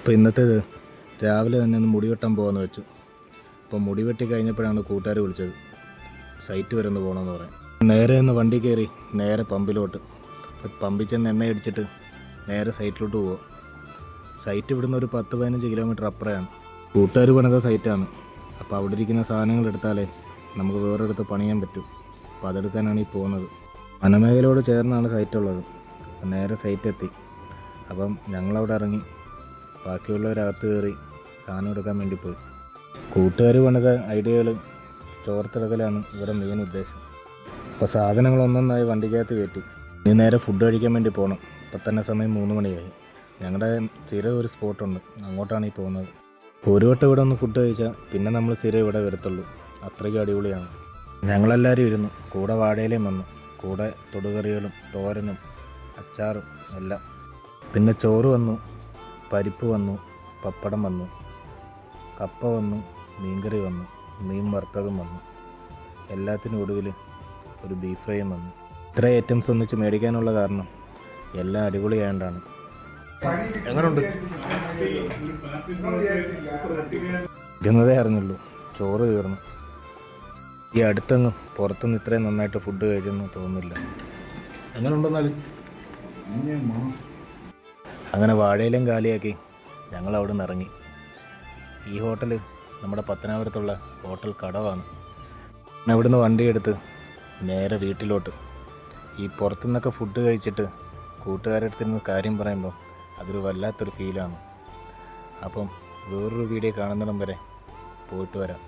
അപ്പോൾ ഇന്നത്തേത് രാവിലെ തന്നെ ഒന്ന് മുടി വെട്ടാൻ പോകാമെന്ന് വെച്ചു. അപ്പോൾ മുടി വെട്ടി കഴിഞ്ഞപ്പോഴാണ് കൂട്ടുകാർ വിളിച്ചത്, സൈറ്റ് വരെ ഒന്ന് പോകണമെന്ന് പറയാം. നേരെ ഒന്ന് വണ്ടി കയറി നേരെ പമ്പിലോട്ട്. അപ്പോൾ പമ്പിൽ ചെന്ന് എണ്ണ അടിച്ചിട്ട് നേരെ സൈറ്റിലോട്ട് പോവുക. സൈറ്റ് ഇവിടുന്ന് ഒരു 10-15 കിലോമീറ്റർ അപ്പുറമാണ്. കൂട്ടുകാർ പണിത സൈറ്റാണ്. അപ്പോൾ അവിടെ ഇരിക്കുന്ന സാധനങ്ങൾ എടുത്താലേ നമുക്ക് വേറെടുത്ത് പണിയാൻ പറ്റൂ. അപ്പോൾ അതെടുക്കാനാണ് ഈ പോകുന്നത്. വനമേഖലയോട് ചേർന്നാണ് സൈറ്റുള്ളത്. നേരെ സൈറ്റ് എത്തി. അപ്പം ഞങ്ങളവിടെ ഇറങ്ങി ബാക്കിയുള്ളവരകത്ത് കയറി സാധനം എടുക്കാൻ വേണ്ടി പോയി. കൂട്ടുകാർ പണിത ഐഡിയകൾ ചോർത്തെടുക്കലാണ് ഇവരുടെ മെയിൻ ഉദ്ദേശം. അപ്പോൾ സാധനങ്ങൾ ഒന്നൊന്നായി വണ്ടിക്കകത്ത് കയറ്റി ഇനി നേരെ ഫുഡ് കഴിക്കാൻ വേണ്ടി പോകണം. ഇപ്പം തന്നെ സമയം 3 മണിയായി. ഞങ്ങളുടെ സ്ഥിരം ഒരു സ്പോട്ടുണ്ട്, അങ്ങോട്ടാണ് ഈ പോകുന്നത്. ഒരു വട്ടം ഇവിടെ ഒന്ന് ഫുഡ് കഴിച്ചാൽ പിന്നെ നമ്മൾ സ്ഥിരം ഇവിടെ വരത്തുള്ളൂ. അത്രയ്ക്ക് അടിപൊളിയാണ്. ഞങ്ങളെല്ലാവരും ഇരുന്നു. കൂടെ വാഴയിലയും വന്നു, കൂടെ തൊടുകറികളും തോരനും അച്ചാറും എല്ലാം. പിന്നെ ചോറ് വന്നു, പരിപ്പ് വന്നു, പപ്പടം വന്നു, കപ്പ വന്നു, മീൻകറി വന്നു, മീൻ വറുത്തതും വന്നു. എല്ലാത്തിനും ഒടുവിൽ ഒരു ബീഫ് ഫ്രൈയും വന്നു. ഇത്ര ഐറ്റംസ് ഒന്നിച്ച് മേടിക്കാനുള്ള കാരണം എല്ലാം അടിപൊളിയായതുകൊണ്ടാണ്. എങ്ങനെയുണ്ട്? ഇരുന്നതേ അറിഞ്ഞുള്ളൂ, ചോറ് തീർന്നു. ഈ അടുത്തെങ്ങും പുറത്തുനിന്ന് ഇത്രയും നന്നായിട്ട് ഫുഡ് കഴിച്ചെന്ന് തോന്നുന്നില്ല. എങ്ങനെയുണ്ടെന്നാലും അങ്ങനെ വാഴയിലും കാലിയാക്കി ഞങ്ങൾ അവിടെ നിന്ന് ഇറങ്ങി. ഈ ഹോട്ടൽ നമ്മുടെ പത്തനാപുരത്തുള്ള ഹോട്ടൽ കടവാണ്. അവിടുന്ന് വണ്ടിയെടുത്ത് നേരെ വീട്ടിലോട്ട്. ഈ പുറത്തുനിന്നൊക്കെ ഫുഡ് കഴിച്ചിട്ട് കൂട്ടുകാരുടെ അടുത്ത് നിന്ന് കാര്യം പറയുമ്പോൾ അതൊരു വല്ലാത്തൊരു ഫീലാണ്. അപ്പം വേറൊരു വീഡിയോ കാണുന്നിടം വരെ പോയിട്ട് വരാം.